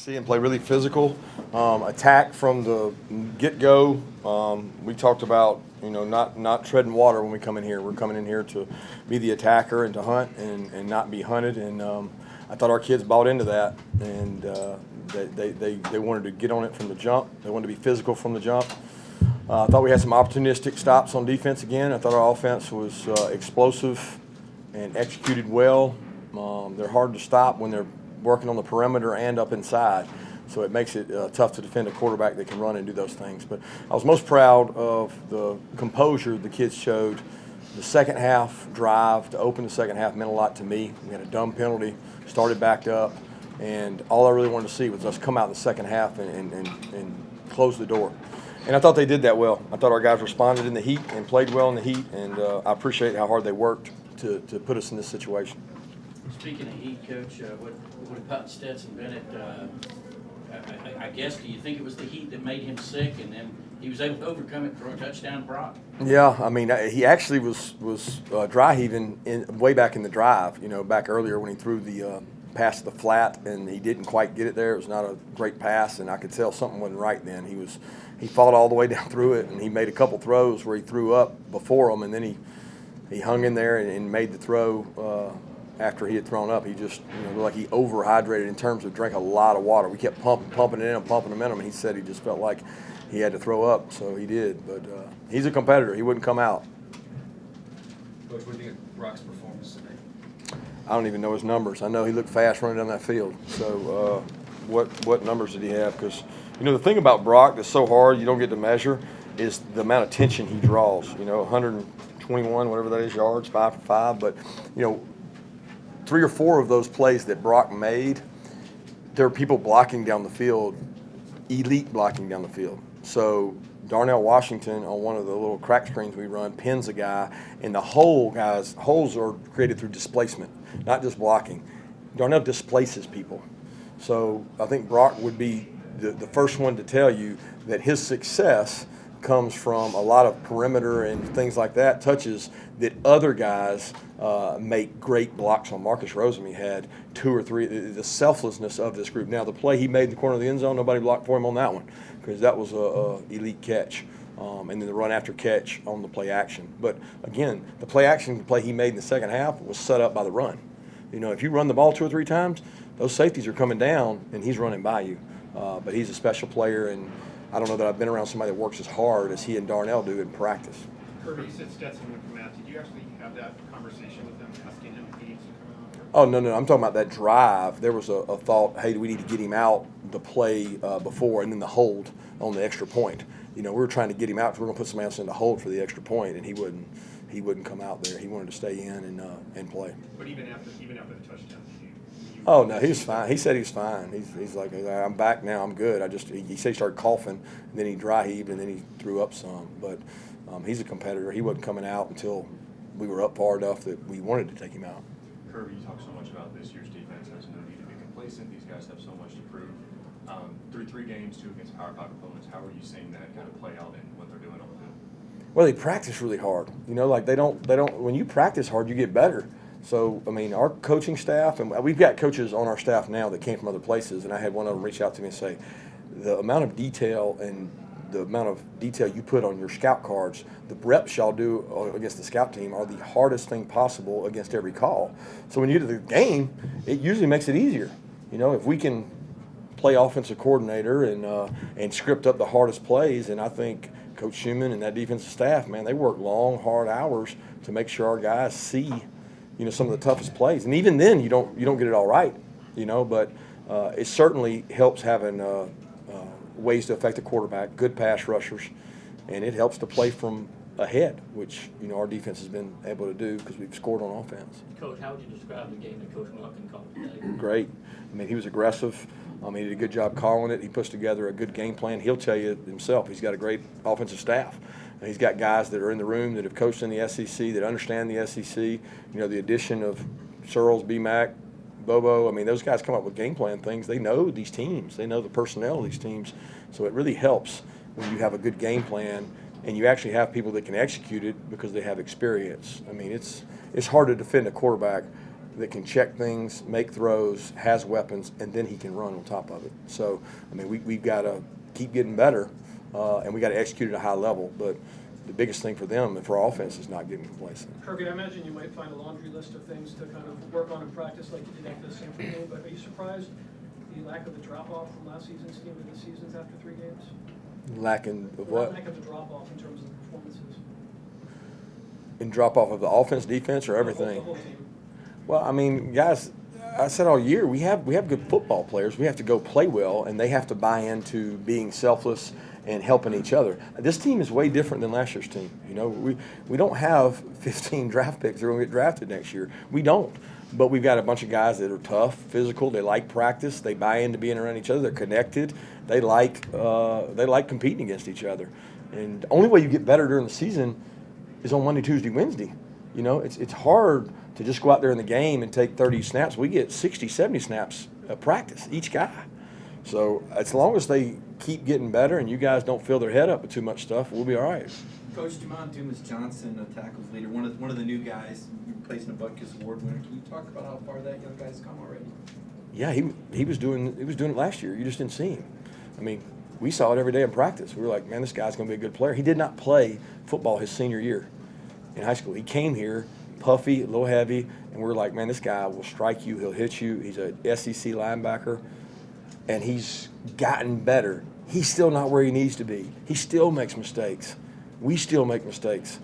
See him play really physical, attack from the get-go. We talked about not treading water when we come in here. We're coming in here to be the attacker and to hunt and not be hunted. And I thought our kids bought into that, and they wanted to get on it from the jump. They wanted to be physical from the jump. I thought we had some opportunistic stops on defense again. I thought our offense was explosive and executed well. They're hard to stop when they're working on the perimeter and up inside, so it makes it tough to defend a quarterback that can run and do those things. But I was most proud of the composure the kids showed. The second half drive to open the second half meant a lot to me. We had a dumb penalty, started back up, and all I really wanted to see was us come out in the second half and close the door. And I thought they did that well. I thought our guys responded in the heat and played well in the heat, and I appreciate how hard they worked to put us in this situation. Speaking of heat, Coach, what about Stetson Bennett? I guess, do you think it was the heat that made him sick, and then he was able to overcome it, throw a touchdown, Brock? Yeah, I mean, he actually was dry heaving way back in the drive. Back earlier when he threw the pass to the flat and he didn't quite get it there. It was not a great pass, and I could tell something wasn't right then. He fought all the way down through it, and he made a couple throws where he threw up before him, and then he hung in there and made the throw. After he had thrown up, he just looked like he overhydrated in terms of drank a lot of water. We kept pumping it in and pumping him in him, and he said he just felt like he had to throw up, so he did. But he's a competitor. He wouldn't come out. Coach, what do you think of Brock's performance today? I don't even know his numbers. I know he looked fast running down that field. So what numbers did he have? Because, the thing about Brock that's so hard you don't get to measure is the amount of tension he draws. 121, whatever that is, yards, 5 for 5. But, 3 or 4 of those plays that Brock made, there are people blocking down the field, elite blocking down the field. So Darnell Washington, on one of the little crack screens we run, pins a guy, and the holes are created through displacement, not just blocking. Darnell displaces people. So I think Brock would be the first one to tell you that his success comes from a lot of perimeter and things like that, touches that other guys make great blocks on. Marcus Rosemy had 2 or 3, the selflessness of this group. Now, the play he made in the corner of the end zone, nobody blocked for him on that one because that was a elite catch. And then the run after catch on the play action. But again, the play action play he made in the second half was set up by the run. If you run the ball 2 or 3 times, those safeties are coming down and he's running by you. But he's a special player, and I don't know that I've been around somebody that works as hard as he and Darnell do in practice. Kirby, you said Stetson would come out. Did you actually have that conversation with them, asking him if he needs to come out? Oh, no. I'm talking about that drive. There was a thought, hey, do we need to get him out the play before, and then the hold on the extra point. We were trying to get him out because we're going to put somebody else in the hold for the extra point, and he wouldn't come out there. He wanted to stay in and play. But even after the touchdown, oh, no, he was fine. He said he was fine. He's like, I'm back now. I'm good. He said he started coughing, and then he dry heaved, and then he threw up some. But he's a competitor. He wasn't coming out until we were up far enough that we wanted to take him out. Kirby, you talk so much about this year's defense. There's no need to be complacent. These guys have so much to prove. Through 3 games, 2 against power five opponents, how are you seeing that kind of play out in what they're doing on the field? Well, they practice really hard. Like they don't. When you practice hard, you get better. So, I mean, our coaching staff, and we've got coaches on our staff now that came from other places, and I had one of them reach out to me and say, the amount of detail you put on your scout cards, the reps y'all do against the scout team are the hardest thing possible against every call. So when you get to the game, it usually makes it easier. If we can play offensive coordinator and script up the hardest plays, and I think Coach Schumann and that defensive staff, man, they work long, hard hours to make sure our guys see some of the toughest plays, and even then you don't get it all right, But it certainly helps having ways to affect the quarterback, good pass rushers, and it helps to play from ahead, which our defense has been able to do because we've scored on offense. Coach, how would you describe the game that Coach Plucking called today? Great. I mean, he was aggressive. He did a good job calling it. He puts together a good game plan. He'll tell you himself. He's got a great offensive staff. He's got guys that are in the room that have coached in the SEC, that understand the SEC. The addition of Searles, B-Mac, Bobo, I mean, those guys come up with game plan things. They know these teams. They know the personnel of these teams. So it really helps when you have a good game plan and you actually have people that can execute it because they have experience. I mean, it's hard to defend a quarterback that can check things, make throws, has weapons, and then he can run on top of it. So, I mean, we've got to keep getting better, and we got to execute at a high level. But the biggest thing for them and for our offense is not getting complacent. Kirby, I imagine you might find a laundry list of things to kind of work on in practice like you did after the Stanford game, but are you surprised the lack of the drop-off from last season's team to this season's after 3 games? Lacking of what? Lack of the drop-off in terms of the performances. In drop-off of the offense, defense, or everything? The whole team. Well, I mean, guys, I said all year, we have good football players. We have to go play well, and they have to buy into being selfless and helping each other. This team is way different than last year's team. You know, we don't have 15 draft picks that are going to get drafted next year. We don't. But we've got a bunch of guys that are tough, physical. They like practice. They buy into being around each other. They're connected. They like competing against each other. And the only way you get better during the season is on Monday, Tuesday, Wednesday. You know, it's hard to just go out there in the game and take 30 snaps. We get 60, 70 snaps of practice, each guy. So as long as they keep getting better and you guys don't fill their head up with too much stuff, we'll be all right. Coach Jamon Dumas-Johnson, a tackles leader, one of the new guys, replacing a Butkus Award winner. Can you talk about how far that young guy's come already? Yeah, he was doing it last year. You just didn't see him. I mean, we saw it every day in practice. We were like, man, this guy's going to be a good player. He did not play football his senior year in high school. He came here puffy, a little heavy, and we were like, man, this guy will strike you. He'll hit you. He's a SEC linebacker, and he's gotten better. He's still not where he needs to be. He still makes mistakes. We still make mistakes.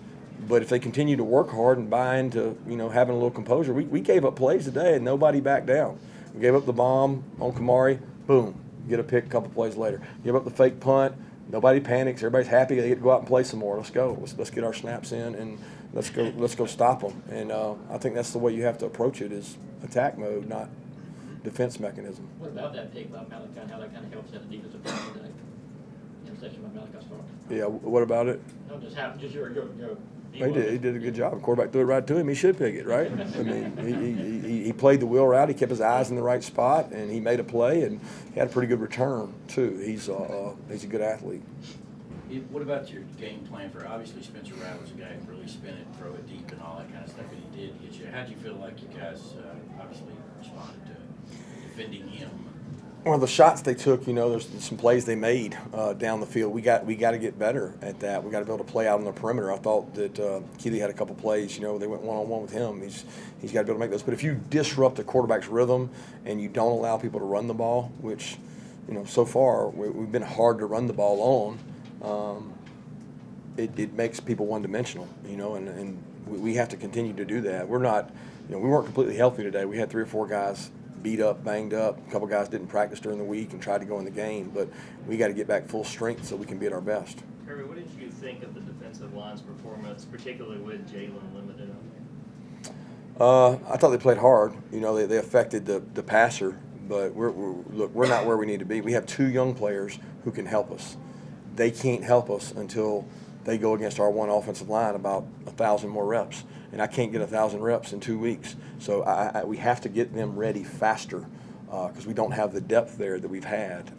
But if they continue to work hard and buy into, you know, having a little composure, we gave up plays today and nobody backed down. We gave up the bomb on Kamari, boom, get a pick a couple plays later. Give up the fake punt, nobody panics, everybody's happy, they get to go out and play some more. Let's go. Let's get our snaps in and let's go stop them. And I think that's the way you have to approach it, is attack mode, not defense mechanism. What about that pick by Malachi and how that kind of helps that defensive play today? Interception by Malachi Stark. Yeah, what about it? No, just your He did a good job. The quarterback threw it right to him. He should pick it, right? I mean, he played the wheel route. He kept his eyes in the right spot, and he made a play, and he had a pretty good return too. He's a good athlete. What about your game plan for, obviously Spencer Rattler's a guy who really spin it, throw it deep and all that kind of stuff, and he did hit you. How do you feel like you guys obviously responded to defending him? Well, the shots they took, you know, there's some plays they made down the field. We got to get better at that. We got to be able to play out on the perimeter. I thought that Keeley had a couple plays. You know, they went one-on-one with him. He's got to be able to make those. But if you disrupt the quarterback's rhythm and you don't allow people to run the ball, which, you know, so far we've been hard to run the ball on, it makes people one-dimensional. You know, and we have to continue to do that. We're not, you know, we weren't completely healthy today. We had 3 or 4 guys beat up, banged up. A couple guys didn't practice during the week and tried to go in the game, but we got to get back full strength so we can be at our best. Kirby, what did you think of the defensive line's performance, particularly with Jalen limited on there? I thought they played hard. You know, they affected the passer, but we're not where we need to be. We have 2 young players who can help us. They can't help us until they go against our one offensive line about 1,000 more reps. And I can't get 1,000 reps in 2 weeks. So we have to get them ready faster because we don't have the depth there that we've had.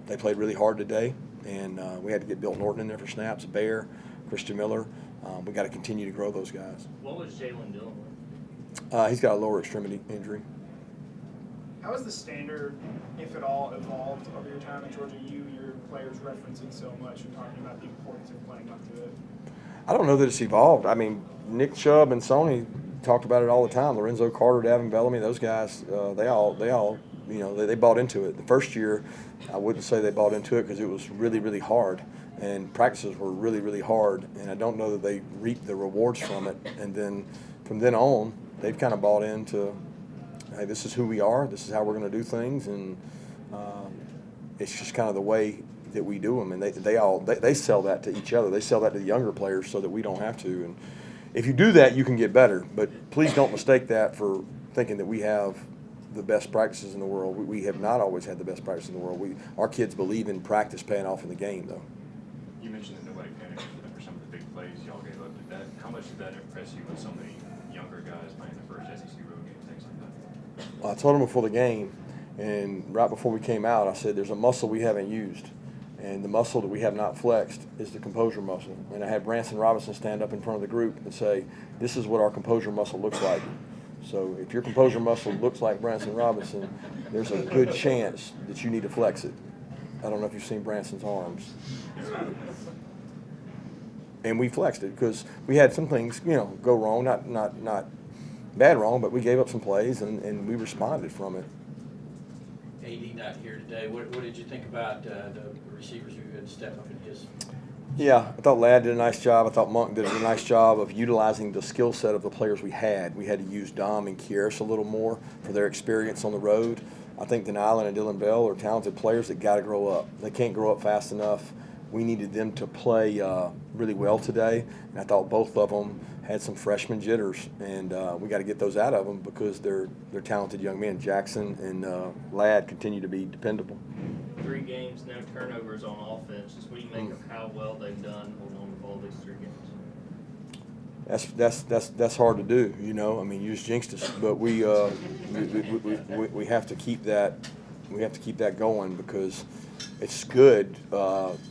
They played really hard today, and we had to get Bill Norton in there for snaps, Bear, Christian Miller. We got to continue to grow those guys. What was Jalen dealing with? He's got a lower extremity injury. How has the standard, if at all, evolved over your time at Georgia? Your players referencing so much and talking about the importance of playing up to it. I don't know that it's evolved. I mean, Nick Chubb and Sony talked about it all the time. Lorenzo Carter, Davin Bellamy, those guys, they all, you know, they bought into it. The first year, I wouldn't say they bought into it because it was really, really hard, and practices were really, really hard. And I don't know that they reaped the rewards from it. And then from then on, they've kind of bought into, hey, this is who we are. This is how we're going to do things, and it's just kind of the way that we do them, and they sell that to each other. They sell that to the younger players so that we don't have to. And if you do that, you can get better. But please don't mistake that for thinking that we have the best practices in the world. We have not always had the best practices in the world. Our kids believe in practice paying off in the game, though. You mentioned that nobody panicked for some of the big plays y'all gave up. How much did that impress you with so many younger guys playing the first SEC road game, things like that? I told them before the game, and right before we came out, I said there's a muscle we haven't used. And the muscle that we have not flexed is the composure muscle. And I had Branson Robinson stand up in front of the group and say, this is what our composure muscle looks like. So if your composure muscle looks like Branson Robinson, there's a good chance that you need to flex it. I don't know if you've seen Branson's arms. And we flexed it because we had some things, go wrong, not bad wrong, but we gave up some plays and we responded from it. AD not here today. What did you think about the receivers who had to step up in his? Yeah, I thought Ladd did a nice job. I thought Monk did a nice job of utilizing the skill set of the players we had. We had to use Dom and Kieris a little more for their experience on the road. I think Denilin and Dylan Bell are talented players that got to grow up. They can't grow up fast enough. We needed them to play really well today, and I thought both of them had some freshman jitters, and we got to get those out of them because they're talented young men. Jackson and Ladd continue to be dependable. 3 games, no turnovers on offense. Just what do you make of how well they've done holding on to the ball these 3 games? That's hard to do, I mean, you just jinxed us, but we have to keep that. We have to keep that going because it's good.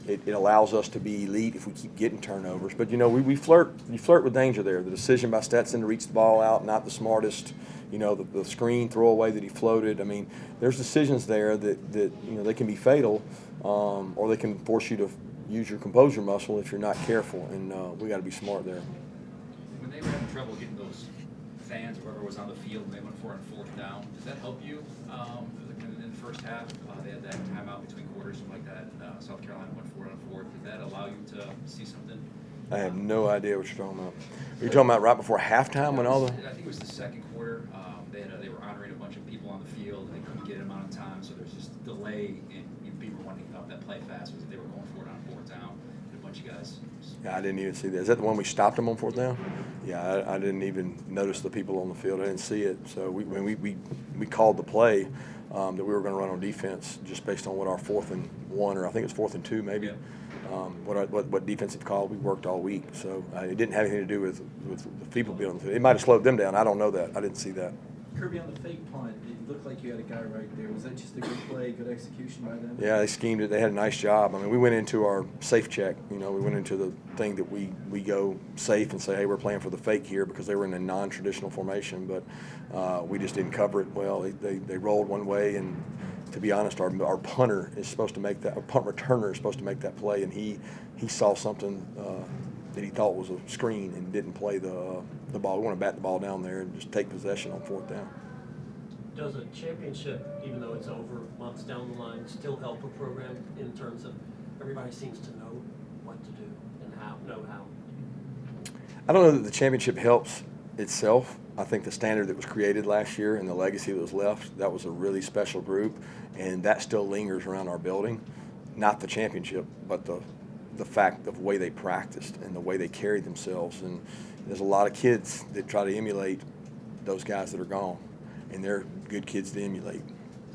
It allows us to be elite if we keep getting turnovers. But we flirt with danger there. The decision by Stetson to reach the ball out, not the smartest. The screen throwaway that he floated. I mean, there's decisions there that they can be fatal, or they can force you to use your composure muscle if you're not careful. And we got to be smart there. When they were having trouble getting those fans or whoever was on the field and they went for it on 4th down, does that help you in the first half? They had that timeout between quarters, something like that. South Carolina went for it on 4th. Did that allow you to see something? I have no idea what you're talking about. Are you talking about right before halftime when all the? I think it was the 2nd quarter. They were honoring a bunch of people on the field and they couldn't get them out on time, so there's just delay in people wanting to get up that play fast. They were going for it on 4th down. And a bunch of guys. Yeah, I didn't even see that. Is that the one we stopped them on 4th down? Yeah, I didn't even notice the people on the field. I didn't see it. So we called the play that we were going to run on defense just based on what our 4th and 1, or I think it's 4th and 2 maybe. Yeah. What defensive call we worked all week. So it didn't have anything to do with the people being on the field. It might have slowed them down. I don't know that. I didn't see that. Kirby, on the fake punt, it looked like you had a guy right there. Was that just a good play, good execution by them? Yeah, they schemed it. They had a nice job. I mean, we went into our safe check. We went into the thing that we go safe and say, hey, we're playing for the fake here because they were in a non-traditional formation. But we just didn't cover it well. They rolled one way, and to be honest, our punter is supposed to make that. Our punt returner is supposed to make that play, and he saw something that he thought was a screen and didn't play the ball. We want to bat the ball down there and just take possession on 4th down. Does a championship, even though it's over months down the line, still help a program in terms of everybody seems to know what to do and know how? I don't know that the championship helps itself. I think the standard that was created last year and the legacy that was left, that was a really special group, and that still lingers around our building. Not the championship, but the fact of the way they practiced and the way they carried themselves. And there's a lot of kids that try to emulate those guys that are gone, and they're good kids to emulate.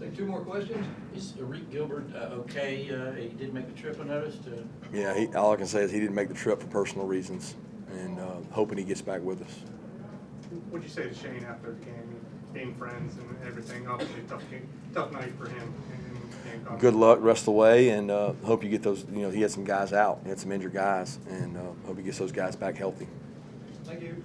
Take 2 more questions. Is Reek Gilbert okay? He did make the trip, I noticed. Yeah, all I can say is he didn't make the trip for personal reasons, and hoping he gets back with us. What'd you say to Shane after the game? Being friends and everything. Obviously, tough night for him. Good luck rest of the way, and hope you get those. He had some guys out. He had some injured guys, and hope he gets those guys back healthy. Thank you.